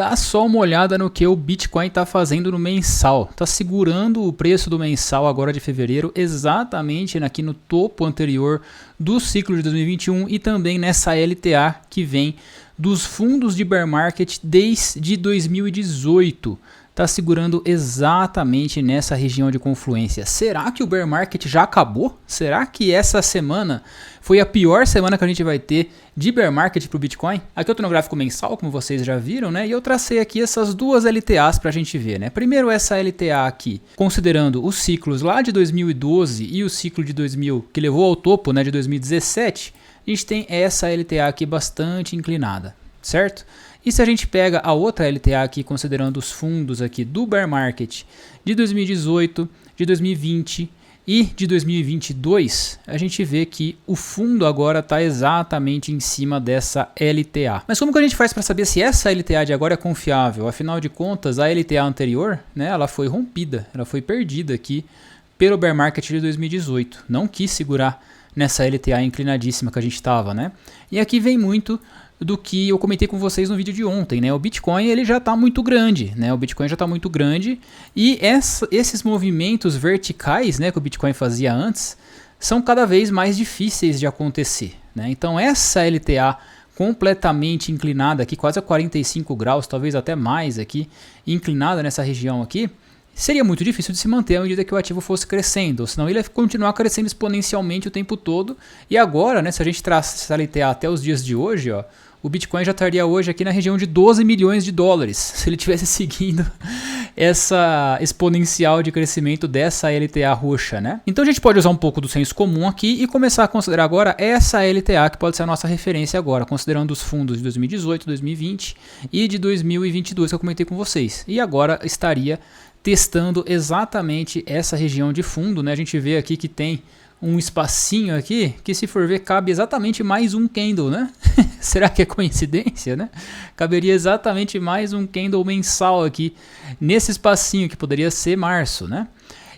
Dá só uma olhada no que o Bitcoin está fazendo no mensal. Está segurando o preço do mensal agora de fevereiro exatamente aqui no topo anterior do ciclo de 2021 e também nessa LTA que vem dos fundos de bear market desde 2018. Está segurando exatamente nessa região de confluência. Será que o bear market já acabou? Será que essa semana foi a pior semana que a gente vai ter de bear market para o Bitcoin? Aqui eu estou no gráfico mensal, como vocês já viram, né? E eu tracei aqui essas duas LTAs para a gente ver, né? Primeiro essa LTA aqui, considerando os ciclos lá de 2012 e o ciclo de 2000, que levou ao topo, né, de 2017, a gente tem essa LTA aqui bastante inclinada, certo? E se a gente pega a outra LTA aqui, considerando os fundos aqui do bear market de 2018, de 2020 e de 2022, a gente vê que o fundo agora está exatamente em cima dessa LTA. Mas como que a gente faz para saber se essa LTA de agora é confiável? Afinal de contas, a LTA anterior, né, ela foi rompida, ela foi perdida aqui pelo bear market de 2018. Não quis segurar nessa LTA inclinadíssima que a gente estava, né? E aqui vem muito do que eu comentei com vocês no vídeo de ontem, né? O Bitcoin ele já está muito grande, né? O Bitcoin já está muito grande e esses movimentos verticais, né, que o Bitcoin fazia antes, são cada vez mais difíceis de acontecer, né? Então essa LTA completamente inclinada aqui, quase a 45 graus, talvez até mais aqui, inclinada nessa região aqui, seria muito difícil de se manter à medida que o ativo fosse crescendo, senão ele ia continuar crescendo exponencialmente o tempo todo. E agora, né, se a gente traça essa LTA até os dias de hoje, ó, o Bitcoin já estaria hoje aqui na região de 12 milhões de dólares, se ele estivesse seguindo essa exponencial de crescimento dessa LTA roxa, né? Então a gente pode usar um pouco do senso comum aqui e começar a considerar agora essa LTA, que pode ser a nossa referência agora, considerando os fundos de 2018, 2020 e de 2022 que eu comentei com vocês. E agora estaria testando exatamente essa região de fundo, né? A gente vê aqui que tem um espacinho aqui que, se for ver, cabe exatamente mais um candle, né? Será que é coincidência, né? Caberia exatamente mais um candle mensal aqui nesse espacinho que poderia ser março, né?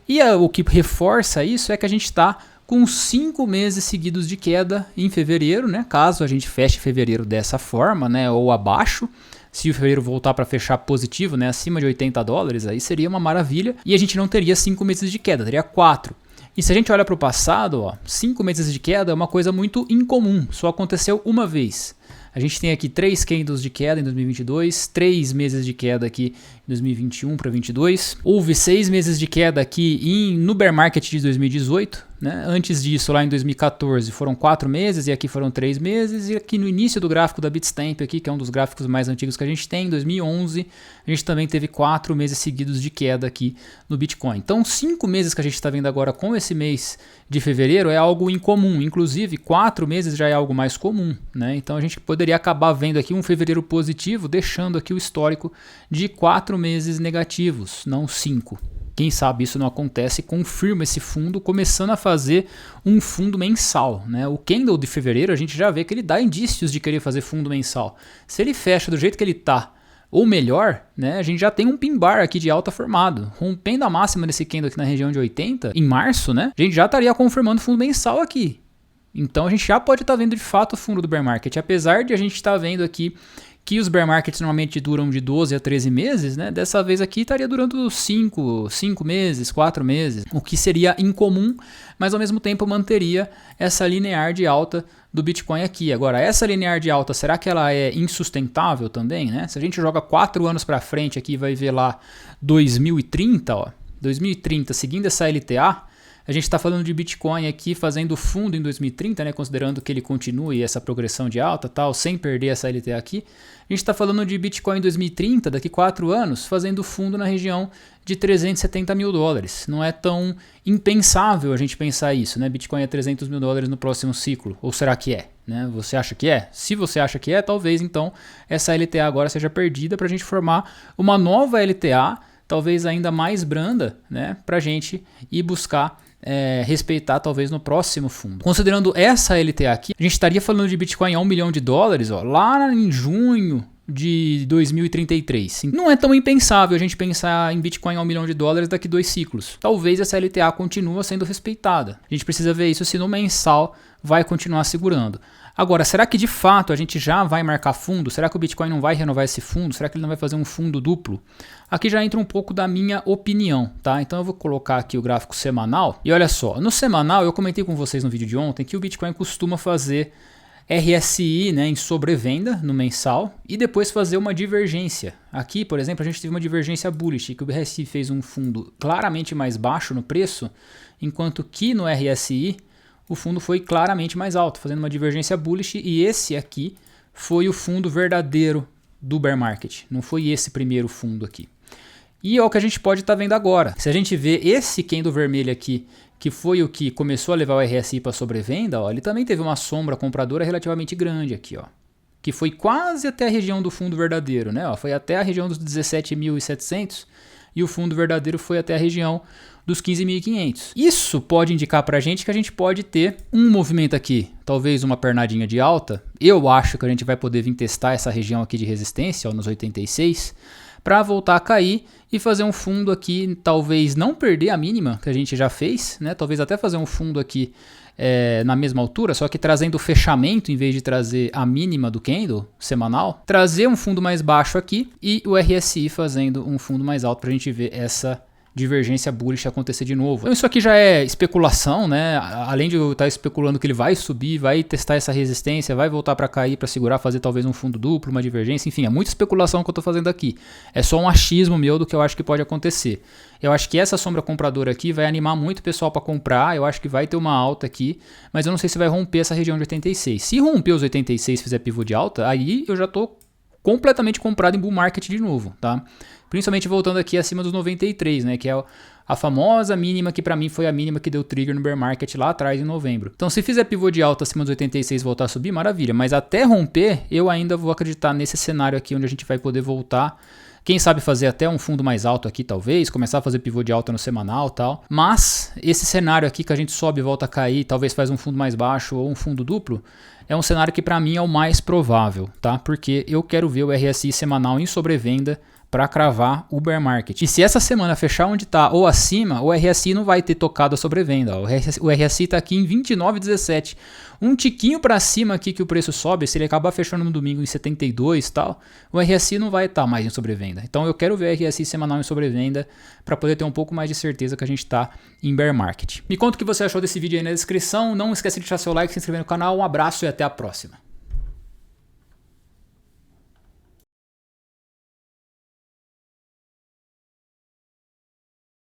E o que reforça isso é que a gente está com 5 meses seguidos de queda em fevereiro, né? Caso a gente feche fevereiro dessa forma, né, ou abaixo. Se o fevereiro voltar para fechar positivo, né, acima de 80 dólares, aí seria uma maravilha. E a gente não teria 5 meses de queda, teria 4. E se a gente olha para o passado, ó, 5 meses de queda é uma coisa muito incomum, só aconteceu uma vez. A gente tem aqui 3 candles de queda em 2022, 3 meses de queda aqui em 2021 para 2022. Houve 6 meses de queda aqui no bear market de 2018. Né? Antes disso, lá em 2014, foram 4 meses e aqui foram 3 meses. E aqui no início do gráfico da Bitstamp, aqui, que é um dos gráficos mais antigos que a gente tem, em 2011, a gente também teve 4 meses seguidos de queda aqui no Bitcoin. Então, 5 meses que a gente está vendo agora com esse mês de fevereiro é algo incomum. Inclusive, 4 meses já é algo mais comum. Né? Então, a gente poderia acabar vendo aqui um fevereiro positivo, deixando aqui o histórico de 4 meses negativos, não 5. Quem sabe isso não acontece e confirma esse fundo começando a fazer um fundo mensal. Né? O candle de fevereiro a gente já vê que ele dá indícios de querer fazer fundo mensal. Se ele fecha do jeito que ele está, ou melhor, né, a gente já tem um pin bar aqui de alta formado. Rompendo a máxima desse candle aqui na região de 80, em março, né, a gente já estaria confirmando fundo mensal aqui. Então a gente já pode estar vendo de fato o fundo do bear market, apesar de a gente estar vendo aqui que os bear markets normalmente duram de 12 a 13 meses, né? Dessa vez aqui estaria durando 5 meses, 4 meses, o que seria incomum, mas ao mesmo tempo manteria essa linear de alta do Bitcoin aqui. Agora, essa linear de alta, será que ela é insustentável também, né? Se a gente joga 4 anos para frente aqui, vai ver lá 2030, ó, 2030, seguindo essa LTA, a gente está falando de Bitcoin aqui fazendo fundo em 2030, né, considerando que ele continue essa progressão de alta, tal, sem perder essa LTA aqui. A gente está falando de Bitcoin em 2030, daqui 4 anos, fazendo fundo na região de 370 mil dólares. Não é tão impensável a gente pensar isso, né? Bitcoin é 300 mil dólares no próximo ciclo. Ou será que é? Né? Você acha que é? Se você acha que é, talvez então essa LTA agora seja perdida para a gente formar uma nova LTA, talvez ainda mais branda, né, para a gente ir buscar respeitar talvez no próximo fundo. Considerando essa LTA aqui, a gente estaria falando de Bitcoin a $1 milhão, ó, lá em junho de 2033. Não é tão impensável a gente pensar em Bitcoin a $1 milhão daqui 2 ciclos. Talvez essa LTA continue sendo respeitada. A gente precisa ver isso se no mensal vai continuar segurando. Agora, será que de fato a gente já vai marcar fundo? Será que o Bitcoin não vai renovar esse fundo? Será que ele não vai fazer um fundo duplo? Aqui já entra um pouco da minha opinião, tá? Então eu vou colocar aqui o gráfico semanal. E olha só, no semanal eu comentei com vocês no vídeo de ontem que o Bitcoin costuma fazer RSI, né, em sobrevenda no mensal e depois fazer uma divergência. Aqui, por exemplo, a gente teve uma divergência bullish, que o RSI fez um fundo claramente mais baixo no preço, enquanto que no RSI o fundo foi claramente mais alto, fazendo uma divergência bullish, e esse aqui foi o fundo verdadeiro do bear market, não foi esse primeiro fundo aqui. E é o que a gente pode estar vendo agora. Se a gente vê esse candle vermelho aqui, que foi o que começou a levar o RSI para sobrevenda, ó, ele também teve uma sombra compradora relativamente grande aqui, ó, que foi quase até a região do fundo verdadeiro, né? Ó, foi até a região dos 17.700 e o fundo verdadeiro foi até a região dos 15.500. Isso pode indicar para a gente que a gente pode ter um movimento aqui, talvez uma pernadinha de alta. Eu acho que a gente vai poder vir testar essa região aqui de resistência, ó, nos 86, para voltar a cair e fazer um fundo aqui, talvez não perder a mínima que a gente já fez, né? Talvez até fazer um fundo aqui na mesma altura, só que trazendo o fechamento em vez de trazer a mínima do candle semanal, trazer um fundo mais baixo aqui e o RSI fazendo um fundo mais alto para a gente ver essa divergência bullish acontecer de novo. Então isso aqui já é especulação, né? Além de eu estar especulando que ele vai subir, vai testar essa resistência, vai voltar para cair, para segurar, fazer talvez um fundo duplo, uma divergência, enfim, é muita especulação que eu estou fazendo aqui. É só um achismo meu do que eu acho que pode acontecer. Eu acho que essa sombra compradora aqui vai animar muito o pessoal para comprar, eu acho que vai ter uma alta aqui, mas eu não sei se vai romper essa região de 86. Se romper os 86 e fizer pivô de alta, aí eu já estou completamente comprado em bull market de novo, tá? Principalmente voltando aqui acima dos 93, né, que é a famosa mínima que para mim foi a mínima que deu trigger no bear market lá atrás em novembro. Então se fizer pivô de alta acima dos 86 e voltar a subir, maravilha, mas até romper, eu ainda vou acreditar nesse cenário aqui onde a gente vai poder voltar. Quem sabe fazer até um fundo mais alto aqui talvez, começar a fazer pivô de alta no semanal e tal. Mas esse cenário aqui que a gente sobe e volta a cair, talvez faz um fundo mais baixo ou um fundo duplo, é um cenário que para mim é o mais provável, tá? Porque eu quero ver o RSI semanal em sobrevenda para cravar o bear market. E se essa semana fechar onde está ou acima, o RSI não vai ter tocado a sobrevenda. Ó. O RSI está aqui em 29,17. Um tiquinho para cima aqui que o preço sobe, se ele acabar fechando no domingo em 72 e tal, o RSI não vai estar mais em sobrevenda. Então eu quero ver o RSI semanal em sobrevenda para poder ter um pouco mais de certeza que a gente está em bear market. Me conta o que você achou desse vídeo aí na descrição. Não esquece de deixar seu like, se inscrever no canal. Um abraço e até a próxima.